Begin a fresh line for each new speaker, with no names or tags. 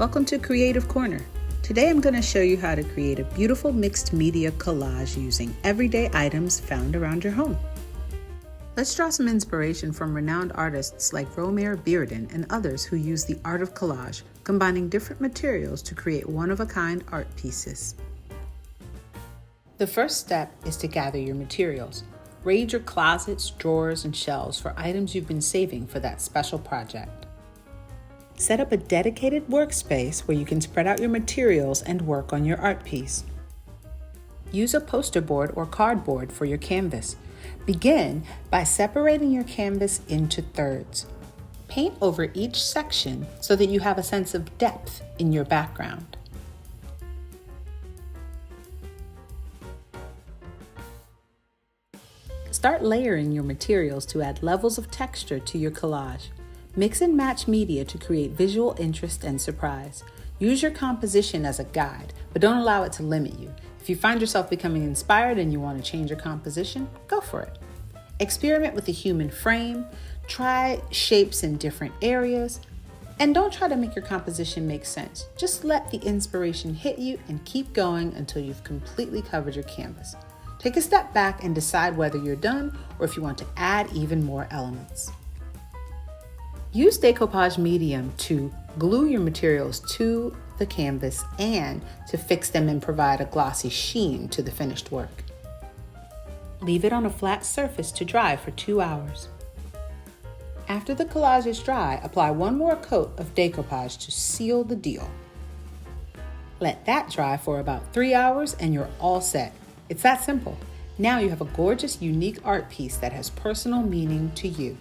Welcome to Creative Corner. Today I'm going to show you how to create a beautiful mixed media collage using everyday items found around your home. Let's draw some inspiration from renowned artists like Romare Bearden and others who use the art of collage, combining different materials to create one-of-a-kind art pieces. The first step is to gather your materials. Raid your closets, drawers, and shelves for items you've been saving for that special project. Set up a dedicated workspace where you can spread out your materials and work on your art piece. Use a poster board or cardboard for your canvas. Begin by separating your canvas into thirds. Paint over each section so that you have a sense of depth in your background. Start layering your materials to add levels of texture to your collage. Mix and match media to create visual interest and surprise. Use your composition as a guide, but don't allow it to limit you. If you find yourself becoming inspired and you want to change your composition, go for it. Experiment with a human frame, try shapes in different areas, and don't try to make your composition make sense. Just let the inspiration hit you and keep going until you've completely covered your canvas. Take a step back and decide whether you're done or if you want to add even more elements. Use decoupage medium to glue your materials to the canvas and to fix them and provide a glossy sheen to the finished work. Leave it on a flat surface to dry for 2 hours. After the collage is dry, apply one more coat of decoupage to seal the deal. Let that dry for about 3 hours and you're all set. It's that simple. Now you have a gorgeous, unique art piece that has personal meaning to you.